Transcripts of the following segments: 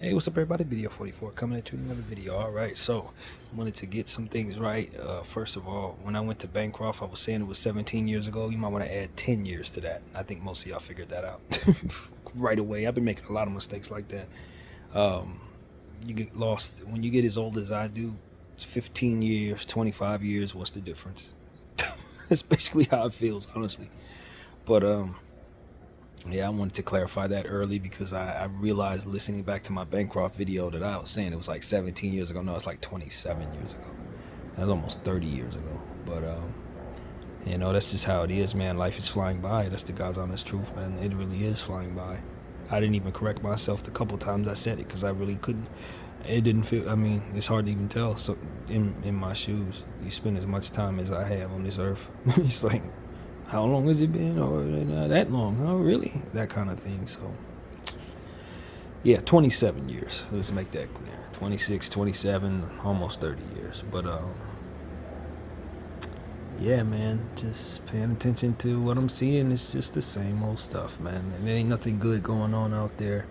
Hey, what's up, everybody? BDF 44 coming at you with another video. All right, so I wanted to get some things right. First of all, when I went to Bancroft, I was saying it was 17 years ago. You might want to add 10 years to that. I think most of y'all figured that out right away. I've been making a lot of mistakes like that. You get lost when you get as old as I do. It's 15 years, 25 years. What's the difference? That's basically how it feels, honestly. But yeah, I wanted to clarify that early because I realized listening back to my Bancroft video that I was saying it was like 17 years ago. No, it's like 27 years ago. That was almost 30 years ago. But that's just how it is, man. Life is flying by. That's the God's honest truth, man. It really is flying by. I didn't even correct myself the couple times I said it because I really couldn't. It didn't feel. I mean, it's hard to even tell. So in my shoes, you spend as much time as I have on this earth. It's like, how long has it been? Or not that long? Oh, really? That kind of thing. So, yeah, 27 years. Let's make that clear. 26, 27, almost 30 years. But, yeah, man, just paying attention to what I'm seeing. It's just the same old stuff, man. And there ain't nothing good going on out there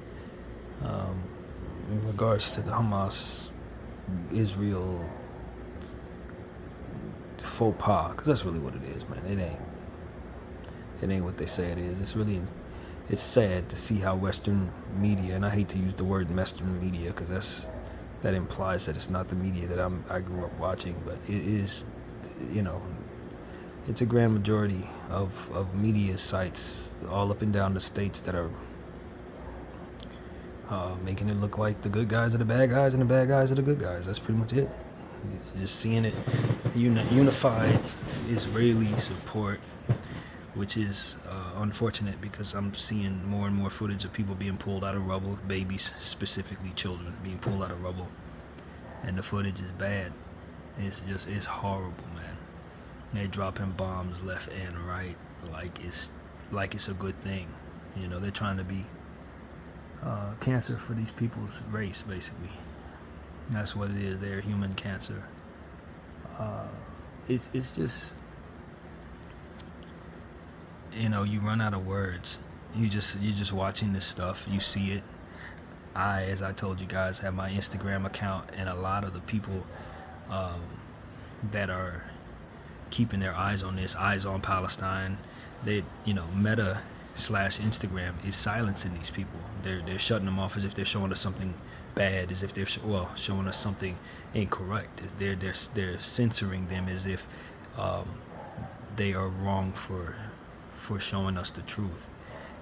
in regards to the Hamas, Israel faux pas. Because that's really what it is, man. It ain't what they say it is. It's sad to see how Western media, and I hate to use the word Western media because that implies that it's not the media that I grew up watching, but it is, it's a grand majority of media sites all up and down the states that are making it look like the good guys are the bad guys and the bad guys are the good guys. That's pretty much it. You're just seeing it unified Israeli support, which is unfortunate because I'm seeing more and more footage of people being pulled out of rubble, babies, specifically children, being pulled out of rubble, and the footage is bad. It's horrible, man. They're dropping bombs left and right, like it's a good thing. They're trying to be cancer for these people's race, basically. That's what it is. They're human cancer. It's just. You run out of words. You're just watching this stuff. You see it. As I told you guys, have my Instagram account, and a lot of the people that are keeping their eyes on this, eyes on Palestine, Meta / Instagram is silencing these people. They're shutting them off as if they're showing us something bad, as if they're showing us something incorrect. They're censoring them as if they are wrong for showing us the truth.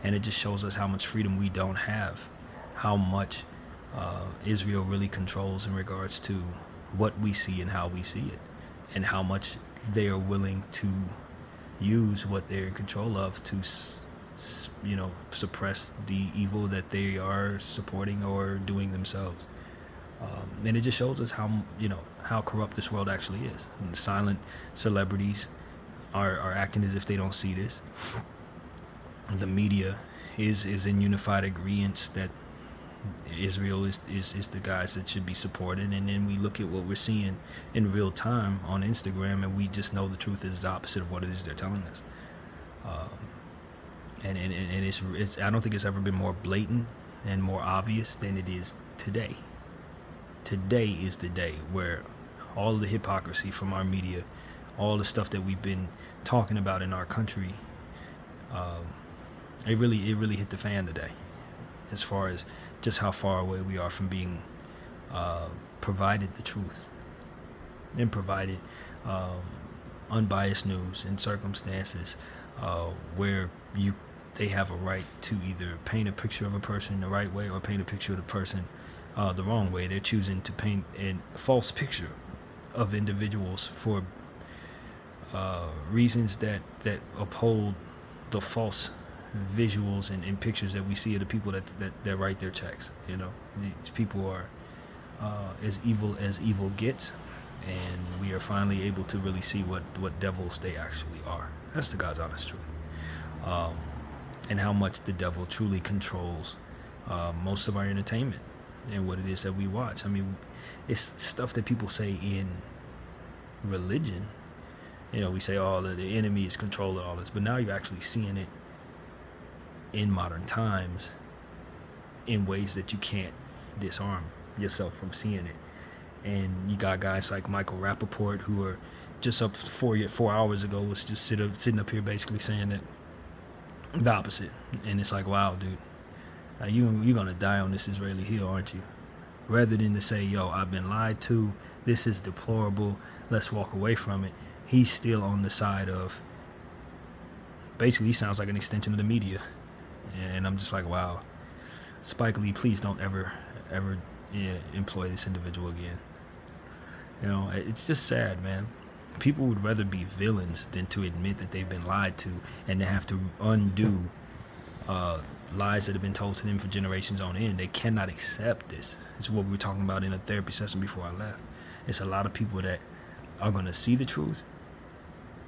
And it just shows us how much freedom we don't have, how much Israel really controls in regards to what we see and how we see it, and how much they are willing to use what they're in control of to suppress the evil that they are supporting or doing themselves. And it just shows us how corrupt this world actually is. And the silent celebrities are acting as if they don't see this. The media is in unified agreement that Israel is the guys that should be supported, and then we look at what we're seeing in real time on Instagram, and we just know the truth is the opposite of what it is they're telling us. And it's I don't think it's ever been more blatant and more obvious than it is today. Today is the day where all of the hypocrisy from our media, all the stuff that we've been talking about in our country, it really hit the fan today, as far as just how far away we are from being provided the truth and provided unbiased news in circumstances where they have a right to either paint a picture of a person the right way or paint a picture of the person the wrong way. They're choosing to paint a false picture of individuals for reasons that uphold the false visuals and pictures that we see of the people that write their checks. These people are as evil gets, and we are finally able to really see what devils they actually are. That's the God's honest truth. And how much the devil truly controls most of our entertainment and what it is that we watch. I mean, it's stuff that people say in religion. We say, the enemy is controlling all this, but now you're actually seeing it in modern times in ways that you can't disarm yourself from seeing it. And you got guys like Michael Rappaport, who are just up 4 hours ago was just sitting up here basically saying that the opposite. And it's like, wow, dude, you're gonna die on this Israeli hill, aren't you? Rather than to say, yo, I've been lied to, this is deplorable, let's walk away from it. He's still on the side of, basically he sounds like an extension of the media. And I'm just like, wow, Spike Lee, please don't ever employ this individual again. You know, it's just sad, man. People would rather be villains than to admit that they've been lied to and to have to undo lies that have been told to them for generations on end. They cannot accept this. It's what we were talking about in a therapy session before I left. It's a lot of people that are going to see the truth,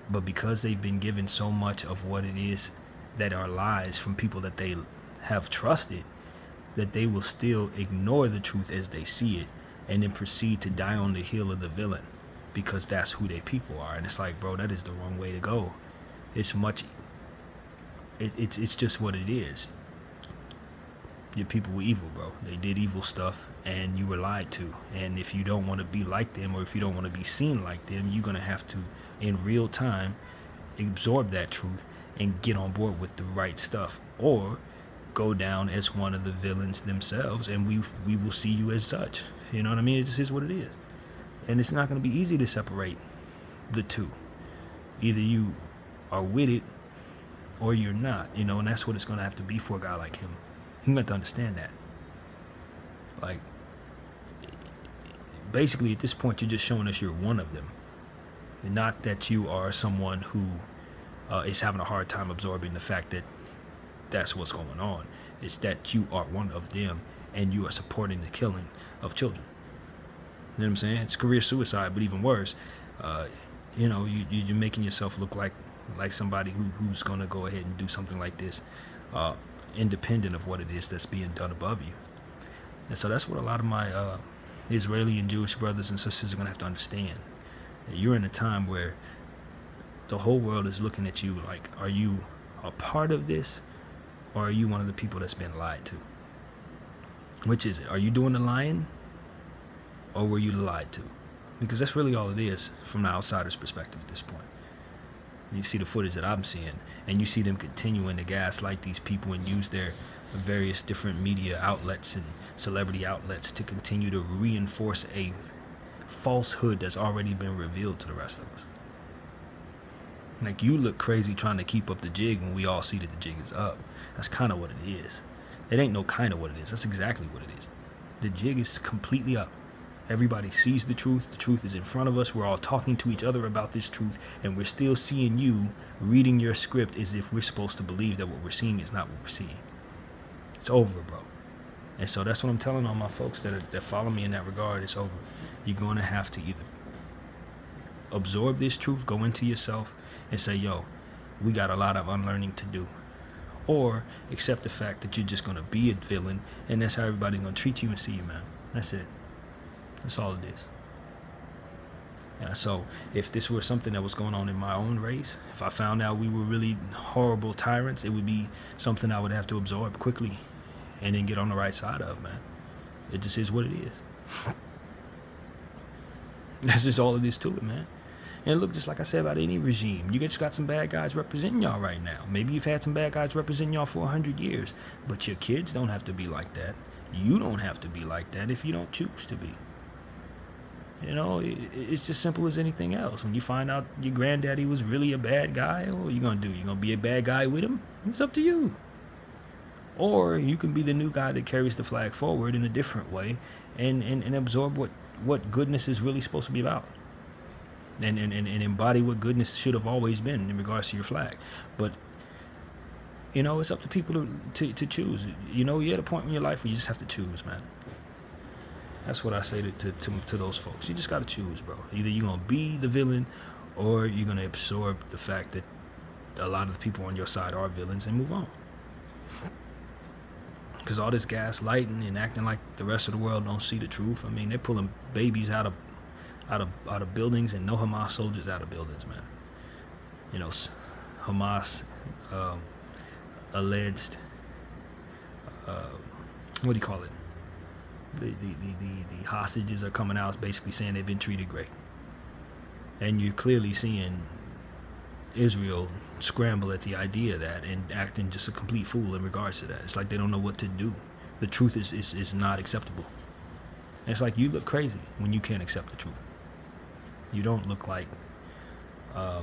but because they've been given so much of what it is that are lies from people that they have trusted, that they will still ignore the truth as they see it and then proceed to die on the hill of the villain, because that's who their people are. And it's like, bro, that is the wrong way to go. It's just what it is. Your people were evil, bro. They did evil stuff and you were lied to. And if you don't want to be like them, or if you don't want to be seen like them, you're going to have to, in real time, absorb that truth and get on board with the right stuff, or go down as one of the villains themselves, and we will see you as such. You know what I mean? It just is what it is. And it's not going to be easy to separate the two. Either you are with it or you're not, you know, and that's what it's going to have to be for a guy like him. You have to understand that. Like, basically at this point, you're just showing us you're one of them. And not that you are someone who is having a hard time absorbing the fact that that's what's going on. It's that you are one of them and you are supporting the killing of children. You know what I'm saying? It's career suicide, but even worse, you know, you're making yourself look like somebody who's going to go ahead and do something like this, independent of what it is that's being done above you. And so that's what a lot of my Israeli and Jewish brothers and sisters are going to have to understand. You're in a time where the whole world is looking at you like, are you a part of this, or are you one of the people that's been lied to? Which is it? Are you doing the lying, or were you lied to? Because that's really all it is from the outsider's perspective at this point. You see the footage that I'm seeing, and you see them continuing to gaslight these people and use their various different media outlets and celebrity outlets to continue to reinforce a falsehood that's already been revealed to the rest of us. Like, you look crazy trying to keep up the jig when we all see that the jig is up. That's kind of what it is. It ain't no kind of what it is. That's exactly what it is. The jig is completely up. Everybody sees the truth. The truth is in front of us. We're all talking to each other about this truth, and we're still seeing you reading your script as if we're supposed to believe that what we're seeing is not what we're seeing. It's over, bro. And so that's what I'm telling all my folks that follow me in that regard. It's over. You're going to have to either absorb this truth, go into yourself, and say, yo, we got a lot of unlearning to do. Or accept the fact that you're just going to be a villain, and that's how everybody's going to treat you and see you, man. That's it. That's all it is. Yeah, so if this were something that was going on in my own race, if I found out we were really horrible tyrants, it would be something I would have to absorb quickly and then get on the right side of, man. It just is what it is. That's just all it is to it, man. And look, just like I said about any regime, you just got some bad guys representing y'all right now. Maybe you've had some bad guys representing y'all for 100 years, but your kids don't have to be like that. You don't have to be like that if you don't choose to be. You know, it's just simple as anything else. When you find out your granddaddy was really a bad guy, what are you going to do? You going to be a bad guy with him? It's up to you. Or you can be the new guy that carries the flag forward in a different way and absorb what goodness is really supposed to be about. And embody what goodness should have always been in regards to your flag. But, you know, it's up to people to choose. You know, you're at a point in your life where you just have to choose, man. That's what I say to those folks. You just got to choose, bro. Either you're going to be the villain, or you're going to absorb the fact that a lot of the people on your side are villains and move on. Because all this gaslighting and acting like the rest of the world don't see the truth. I mean, they're pulling babies out of buildings and no Hamas soldiers out of buildings, man. You know, Hamas alleged, what do you call it? The hostages are coming out basically saying they've been treated great. And you're clearly seeing Israel scramble at the idea of that and acting just a complete fool in regards to that. It's like they don't know what to do. The truth is not acceptable. And it's like you look crazy when you can't accept the truth. You don't look like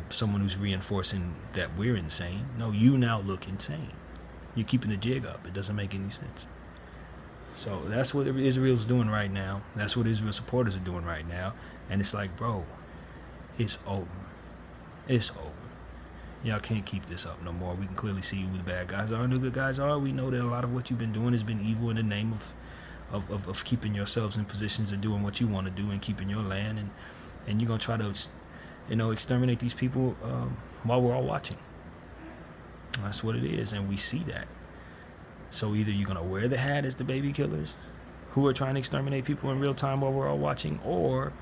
someone who's reinforcing that we're insane. No, you now look insane. You're keeping the jig up. It doesn't make any sense. So that's what Israel's doing right now. That's what Israel supporters are doing right now. And it's like, bro, it's over. It's over. Y'all can't keep this up no more. We can clearly see who the bad guys are and who the good guys are. We know that a lot of what you've been doing has been evil in the name of keeping yourselves in positions of doing what you want to do and keeping your land. And you're going to try to, exterminate these people while we're all watching. That's what it is. And we see that. So either you're going to wear the hat as the baby killers who are trying to exterminate people in real time while we're all watching, or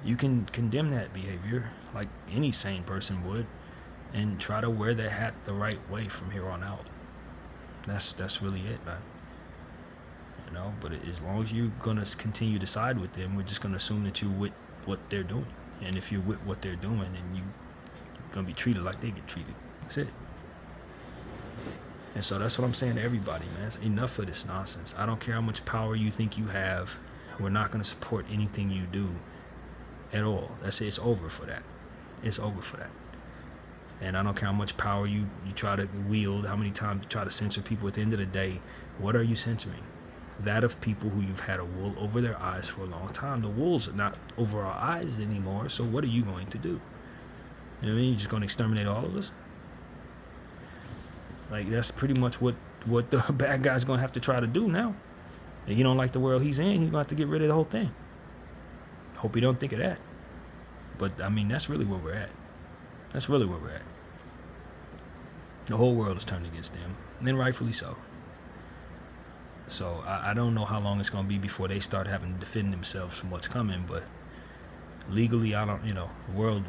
you can condemn that behavior like any sane person would and try to wear that hat the right way from here on out. That's really it, man. But as long as you're going to continue to side with them, we're just going to assume that you're with what they're doing. And if you're with what they're doing, then you're going to be treated like they get treated. That's it. And so that's what I'm saying to everybody, man. It's enough of this nonsense. I don't care how much power you think you have. We're not going to support anything you do at all. That's it. It's over for that. It's over for that. And I don't care how much power you try to wield, how many times you try to censor people. At the end of the day, what are you censoring? That of people who you've had a wool over their eyes for a long time. The wolves are not over our eyes anymore, so what are you going to do? You know what I mean? You're just going to exterminate all of us? Like, that's pretty much what the bad guy's going to have to try to do now. If you don't like the world he's in, he's going to have to get rid of the whole thing. Hope you don't think of that. But, I mean, that's really where we're at. That's really where we're at. The whole world is turned against them, and rightfully so. So I don't know how long it's going to be before they start having to defend themselves from what's coming, but legally, the world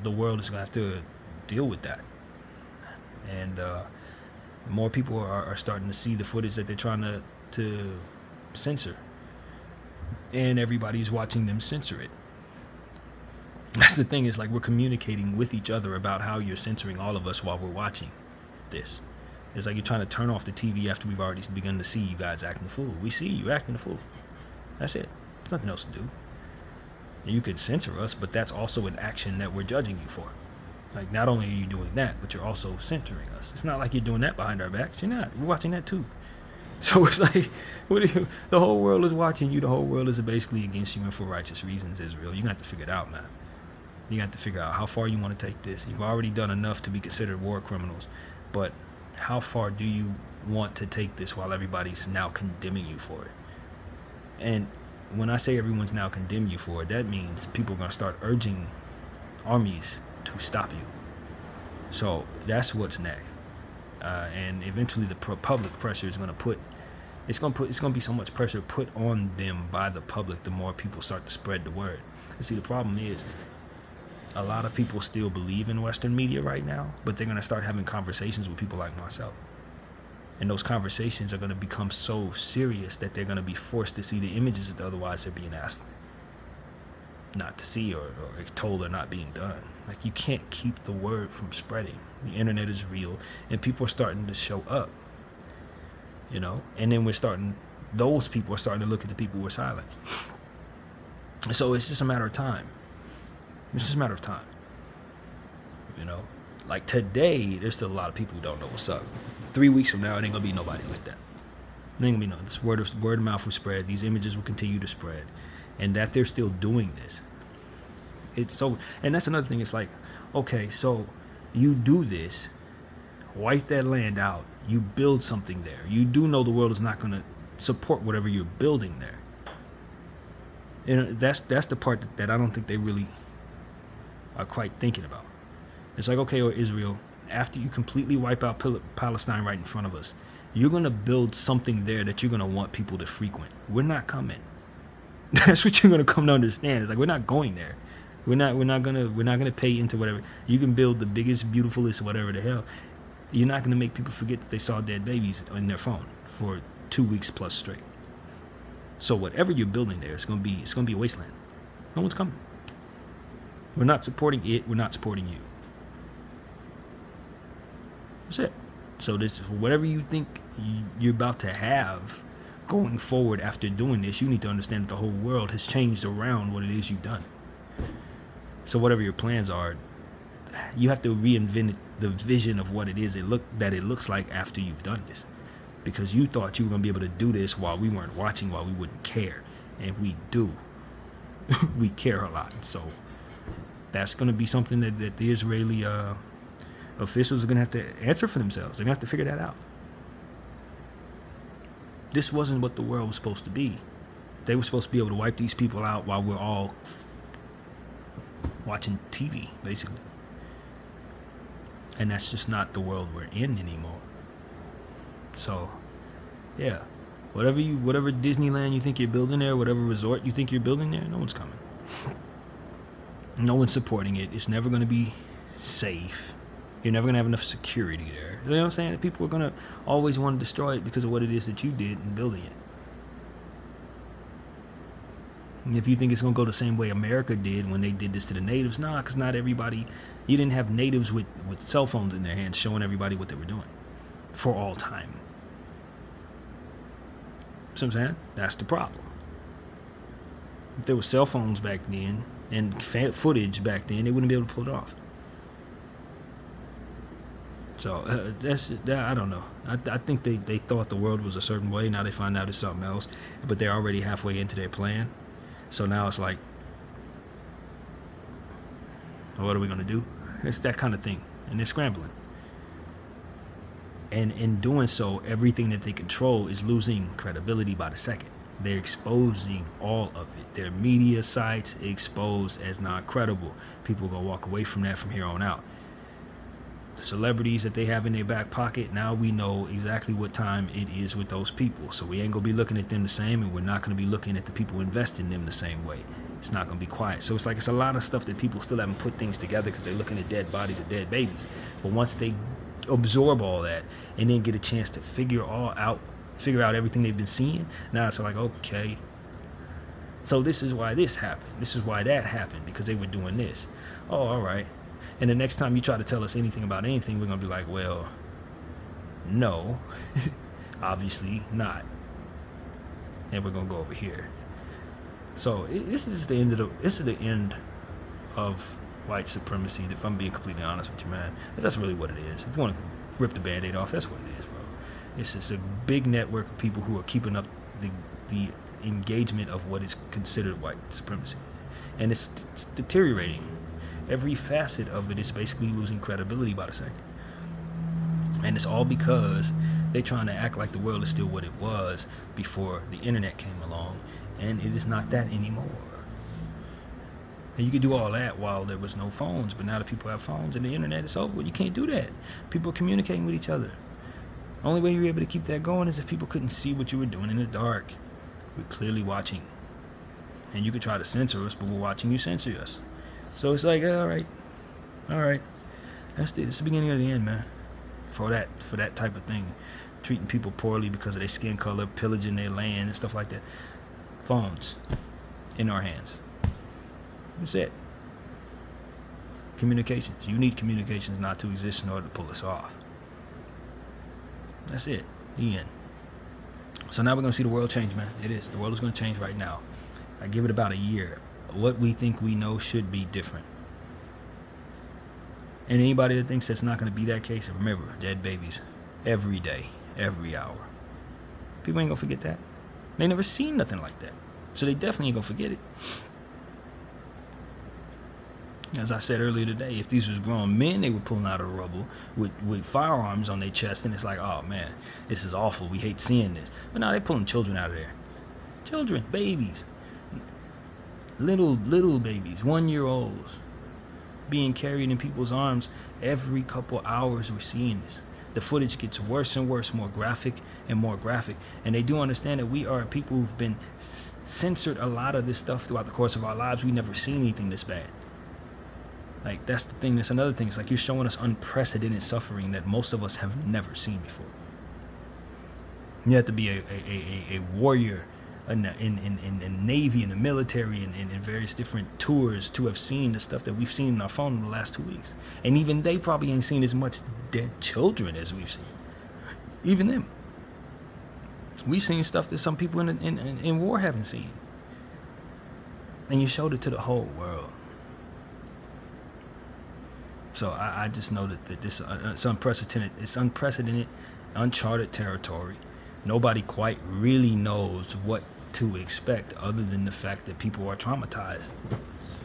is going to have to deal with that. And more people are starting to see the footage that they're trying to censor, and everybody's watching them censor it. That's the thing, is like we're communicating with each other about how you're censoring all of us while we're watching this. It's like you're trying to turn off the TV after we've already begun to see you guys acting a fool. We see you acting a fool. That's it. There's nothing else to do. And you can censor us, but that's also an action that we're judging you for. Like, not only are you doing that, but you're also censoring us. It's not like you're doing that behind our backs. You're not. We're watching that too. So it's like, the whole world is watching you. The whole world is basically against you and for righteous reasons, Israel. You got to figure it out, man. You got to figure out how far you want to take this. You've already done enough to be considered war criminals, but how far do you want to take this while everybody's now condemning you for it? And when I say everyone's now condemning you for it, that means people are going to start urging armies to stop you. So that's what's next. And eventually the public pressure is going to it's going to be so much pressure put on them by the public the more people start to spread the word. And see, the problem is, a lot of people still believe in Western media right now, but they're going to start having conversations with people like myself. And those conversations are going to become so serious that they're going to be forced to see the images that otherwise they're being asked not to see, or told are not being done. Like, you can't keep the word from spreading. The internet is real, and people are starting to show up, and then those people are starting to look at the people who are silent. So it's just a matter of time. It's just a matter of time. Like today, there's still a lot of people who don't know what's up. 3 weeks from now, it ain't gonna be nobody like that. It ain't gonna be no. This word of mouth will spread. These images will continue to spread, and that they're still doing this. It's so, and that's another thing. It's like, okay, so you do this, wipe that land out. You build something there. You do know the world is not gonna support whatever you're building there. That's the part that I don't think they really are quite thinking about. It's like, okay, or Israel, after you completely wipe out Palestine right in front of us, you're going to build something there that you're going to want people to frequent. We're not coming. That's what you're going to come to understand. It's like, we're not going there. We're not going to pay into whatever. You can build the biggest, beautifulest, whatever the hell. You're not going to make people forget that they saw dead babies on their phone for 2 weeks plus straight. So whatever you're building there, it's gonna be a wasteland. No one's coming. We're not supporting it. We're not supporting you. That's it. So this is whatever you think you're about to have going forward after doing this. You need to understand that the whole world has changed around what it is you've done. So whatever your plans are, you have to reinvent the vision of what it is it looks like after you've done this. Because you thought you were going to be able to do this while we weren't watching, while we wouldn't care. And we do. We care a lot. So that's going to be something that the Israeli officials are going to have to answer for themselves. They're going to have to figure that out. This wasn't what the world was supposed to be. They were supposed to be able to wipe these people out while we're all watching TV, basically. And that's just not the world we're in anymore. So, yeah, whatever Disneyland you think you're building there, whatever resort you think you're building there, no one's coming. No one's supporting it. It's never going to be safe. You're never going to have enough security there. You know what I'm saying? People are going to always want to destroy it because of what it is that you did in building it. And if you think it's going to go the same way America did when they did this to the natives, because not everybody, you didn't have natives with cell phones in their hands showing everybody what they were doing for all time. See what I'm saying? That's the problem. If there were cell phones back then and footage back then, they wouldn't be able to pull it off. So I don't know. I think they thought the world was a certain way. Now they find out it's something else. But they're already halfway into their plan. So now it's like, what are we going to do? It's that kind of thing. And they're scrambling. And in doing so, everything that they control is losing credibility by the second. They're exposing all of it. Their media sites exposed as not credible. People are going to walk away from that from here on out. The celebrities that they have in their back pocket, now we know exactly what time it is with those people. So we ain't going to be looking at them the same, and we're not going to be looking at the people investing in them the same way. It's not going to be quiet. So it's like it's a lot of stuff that people still haven't put things together because they're looking at dead bodies of dead babies. But once they absorb all that and then get a chance to figure out everything they've been seeing, now it's like, okay, so this is why this happened, this is why that happened, because they were doing this. Oh, all right. And the next time you try to tell us anything about anything, we're gonna be like, well, no. Obviously not. And we're gonna go over here. So this is the end of white supremacy, if I'm being completely honest with you, man. That's really what it is. If you want to rip the Band-Aid off, that's what it is, bro. It's just a big network of people who are keeping up the engagement of what is considered white supremacy. And it's deteriorating. Every facet of it is basically losing credibility by the second. And it's all because they're trying to act like the world is still what it was before the internet came along. And it is not that anymore. And you could do all that while there was no phones, but now that people have phones and the internet, it's over. You can't do that. People are communicating with each other. The only way you're able to keep that going is if people couldn't see what you were doing in the dark. We're clearly watching. And you could try to censor us, but we're watching you censor us. So it's like, all right. That's the beginning of the end, man. For that type of thing. Treating people poorly because of their skin color, pillaging their land and stuff like that. Phones in our hands. That's it. Communications. You need communications not to exist in order to pull us off. That's it. The end. So now we're going to see the world change, man. It is. The world is going to change right now. I give it about a year. What we think we know should be different. And anybody that thinks that's not going to be that case, remember, dead babies every day, every hour. People ain't going to forget that. They never seen nothing like that. So they definitely ain't going to forget it. As I said earlier today, if these was grown men, they were pulling out of the rubble with firearms on their chest, and it's like, oh man, this is awful. We hate seeing this. But now they're pulling children out of there. Children, babies, little babies, 1-year-olds, being carried in people's arms every couple hours. We're seeing this. The footage gets worse and worse, more graphic and more graphic. And they do understand that we are people who've been censored a lot of this stuff throughout the course of our lives. We've never seen anything this bad. Like, that's the thing. That's another thing. It's like you're showing us unprecedented suffering that most of us have never seen before. You have to be a warrior, in the Navy and the military and in various different tours to have seen the stuff that we've seen in our phone in the last 2 weeks. And even they probably ain't seen as much dead children as we've seen. Even them. We've seen stuff that some people in war haven't seen. And you showed it to the whole world. So I just know that this it's unprecedented. It's unprecedented, uncharted territory. Nobody quite really knows what to expect other than the fact that people are traumatized.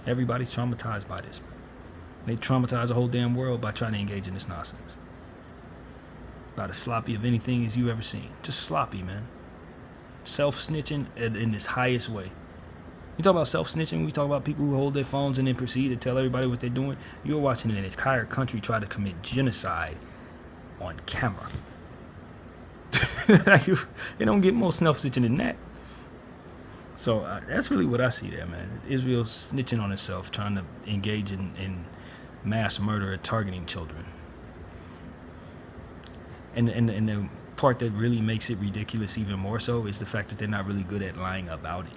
Everybody's traumatized by this. They traumatize the whole damn world by trying to engage in this nonsense. About as sloppy of anything as you ever seen. Just sloppy, man. Self-snitching in its highest way. You talk about self-snitching, we talk about people who hold their phones and then proceed to tell everybody what they're doing. You're watching an entire country try to commit genocide on camera. They don't get more self-snitching than that. So that's really what I see there, man. Israel snitching on itself, trying to engage in mass murder and targeting children. And the part that really makes it ridiculous even more so is the fact that they're not really good at lying about it.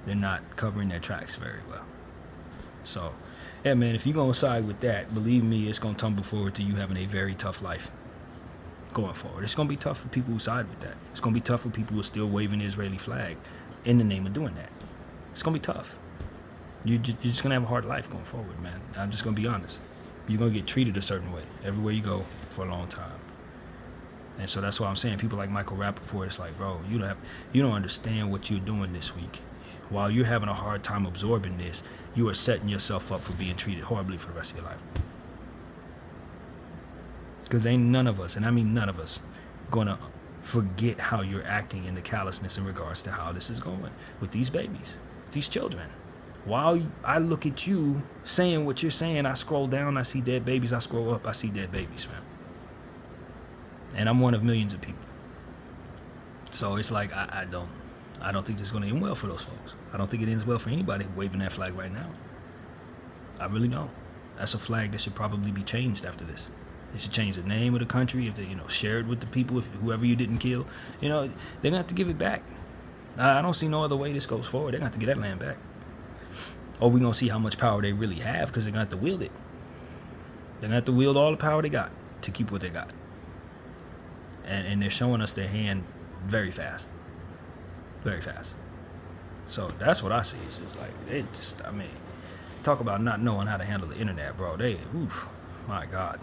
They're not covering their tracks very well. So, yeah, man, if you're going to side with that, believe me, it's going to tumble forward to you having a very tough life going forward. It's going to be tough for people who side with that. It's going to be tough for people who are still waving the Israeli flag in the name of doing that. It's going to be tough. You're just going to have a hard life going forward, man. I'm just going to be honest. You're going to get treated a certain way everywhere you go for a long time. And so that's why I'm saying people like Michael Rappaport, it's like, bro, you don't understand what you're doing this week. While you're having a hard time absorbing this, you are setting yourself up for being treated horribly for the rest of your life. Because ain't none of us, and I mean none of us, gonna forget how you're acting in the callousness in regards to how this is going with these babies, these children. While I look at you saying what you're saying, I scroll down, I see dead babies, I scroll up, I see dead babies, fam. And I'm one of millions of people. So it's like, I don't think this is going to end well for those folks. I don't think it ends well for anybody waving that flag right now. I really don't. That's a flag that should probably be changed after this. They should change the name of the country. If they, share it with the people, if whoever you didn't kill, they're going to have to give it back. I don't see no other way this goes forward. They're going to have to get that land back. Or we're going to see how much power they really have because they're going to have to wield it. They're going to have to wield all the power they got to keep what they got. And they're showing us their hand very fast. Very fast. So that's what I see. It's just like, talk about not knowing how to handle the internet, bro. My God.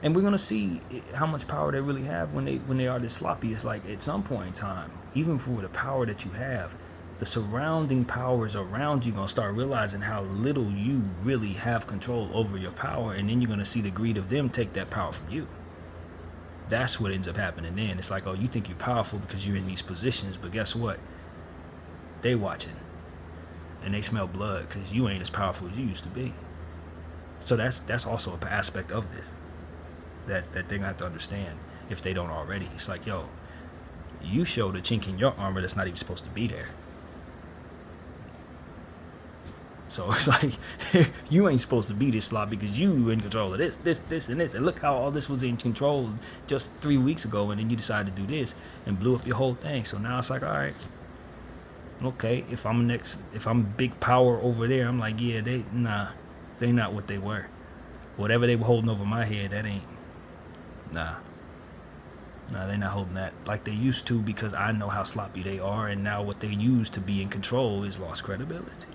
And we're going to see how much power they really have when they are this sloppy. It's like at some point in time, even for the power that you have, the surrounding powers around you going to start realizing how little you really have control over your power. And then you're going to see the greed of them take that power from you. That's what ends up happening then. It's like, oh, you think you're powerful because you're in these positions, but guess what? They watching. And they smell blood because you ain't as powerful as you used to be. So that's also an aspect of this that they're going to have to understand if they don't already. It's like, yo, you showed a chink in your armor that's not even supposed to be there. So it's like, you ain't supposed to be this sloppy because you in control of this, and this. And look how all this was in control just 3 weeks ago, and then you decided to do this and blew up your whole thing. So now it's like, all right, okay, if I'm big power over there, I'm like, yeah, they not what they were. Whatever they were holding over my head, that ain't, nah, they're not holding that like they used to because I know how sloppy they are, and now what they use to be in control is lost credibility.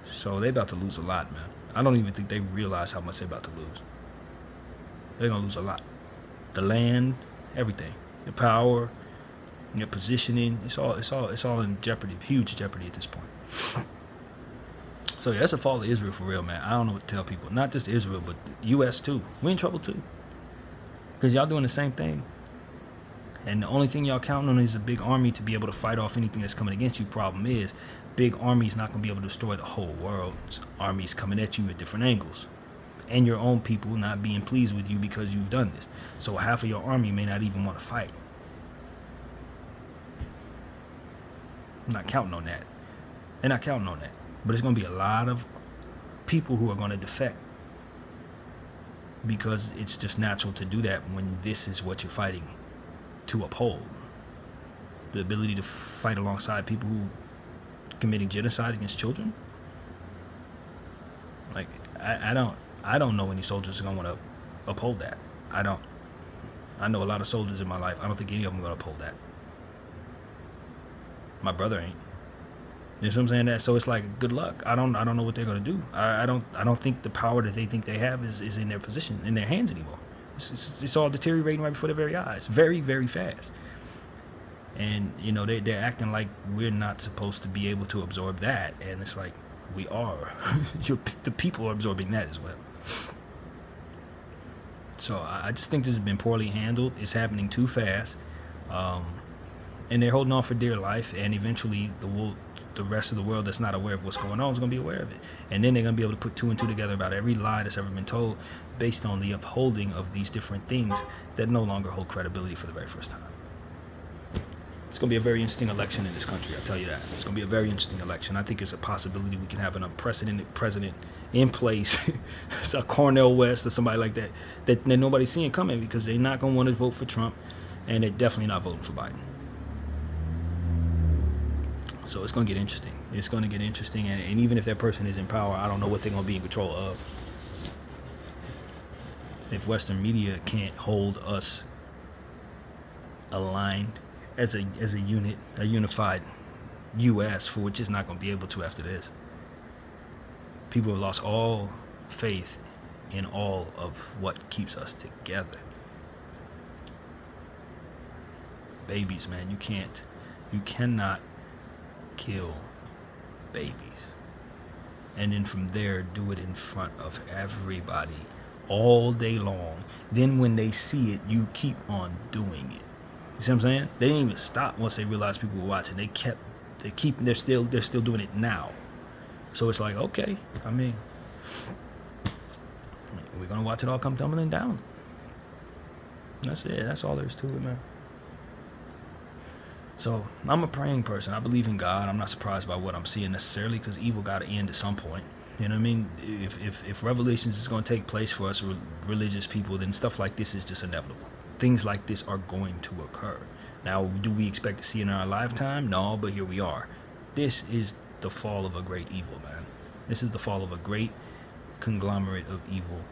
So they're about to lose a lot, man. I don't even think they realize how much they're about to lose. They're gonna lose a lot. The land, everything, the power, your positioning, it's all in jeopardy, huge jeopardy at this point. So yeah, that's a fall of Israel for real, man. I don't know what to tell people. Not just Israel, but the U.S. too. We in trouble too, because y'all doing the same thing. And the only thing y'all counting on is a big army to be able to fight off anything that's coming against you. Problem is, big army's not going to be able to destroy the whole world. Armies coming at you at different angles. And your own people not being pleased with you because you've done this. So half of your army may not even want to fight. I'm not counting on that. They're not counting on that. But there's going to be a lot of people who are going to defect. Because it's just natural to do that when this is what you're fighting to uphold. the ability to fight alongside people who committing genocide against children. Like, I don't know any soldiers who are gonna want to uphold that. I don't. I know a lot of soldiers in my life. I don't think any of them are gonna uphold that. My brother ain't. You know what I'm saying? That so it's like, good luck. I don't know what they're gonna do. I don't think the power that they think they have is in their position, in their hands anymore. It's all deteriorating right before their very eyes, very, very fast. And you know, they're acting like we're not supposed to be able to absorb that, and it's like, we are. The people are absorbing that as well. So I just think this has been poorly handled. It's happening too fast, and they're holding on for dear life. And eventually, the rest of the world that's not aware of what's going on is going to be aware of it, and then they're going to be able to put two and two together about every lie that's ever been told, based on the upholding of these different things that no longer hold credibility for the very first time. It's going to be a very interesting election in this country, I'll tell you that. It's going to be a very interesting election. I think it's a possibility we can have an unprecedented president in place. It's a Cornel West or somebody like that nobody's seeing coming, because they're not going to want to vote for Trump, and they're definitely not voting for Biden. So it's going to get interesting. It's going to get interesting, and even if that person is in power, I don't know what they're going to be in control of. If Western media can't hold us aligned as a unit, a unified U.S., for which is not going to be able to after this. People have lost all faith in all of what keeps us together. Babies, man, you cannot kill babies. And then from there, do it in front of everybody all day long. Then when they see it, you keep on doing it. You see what I'm saying? They didn't even stop once they realized people were watching. They're still doing it now. So it's like, okay, I mean, we're gonna watch it all come tumbling down. That's it. That's all there is to it, man. So I'm a praying person. I believe in God. I'm not surprised by what I'm seeing necessarily, because evil got to end at some point. You know what I mean? If Revelations is going to take place for us religious people, then stuff like this is just inevitable. Things like this are going to occur. Now, do we expect to see it in our lifetime? No, but here we are. This is the fall of a great evil, man. This is the fall of a great conglomerate of evil.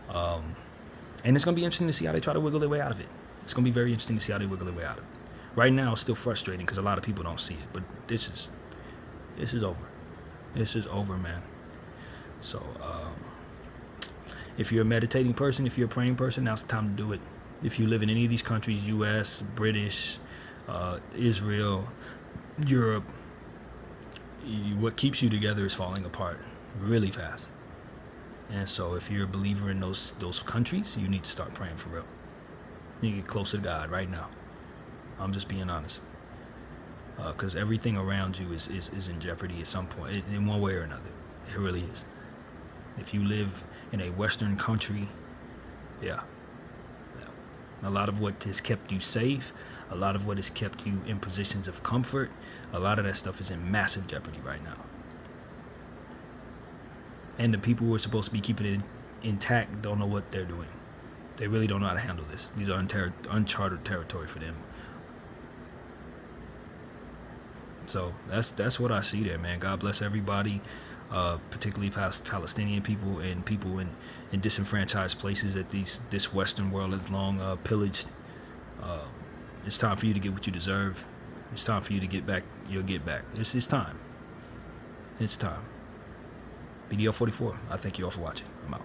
And it's going to be interesting to see how they try to wiggle their way out of it. It's going to be very interesting to see how they wiggle their way out of it. Right now, it's still frustrating because a lot of people don't see it. But this is over. This is over, man. So, if you're a meditating person, if you're a praying person, now's the time to do it. If you live in any of these countries, U.S., British, Israel, Europe, what keeps you together is falling apart really fast. And so if you're a believer in those countries, you need to start praying for real. You need to get closer to God right now. I'm just being honest. Because everything around you is in jeopardy at some point, in one way or another. It really is. If you live in a Western country, yeah. A lot of what has kept you safe, a lot of what has kept you in positions of comfort, a lot of that stuff is in massive jeopardy right now. And the people who are supposed to be keeping it intact don't know what they're doing. They really don't know how to handle this. These are uncharted territory for them. So that's what I see there, man. God bless everybody, particularly Palestinian people and people in disenfranchised places that this Western world has long pillaged. It's time for you to get what you deserve. It's time for you to get back your get back. It's time. It's time. BDF 44. I thank you all for watching. I'm out.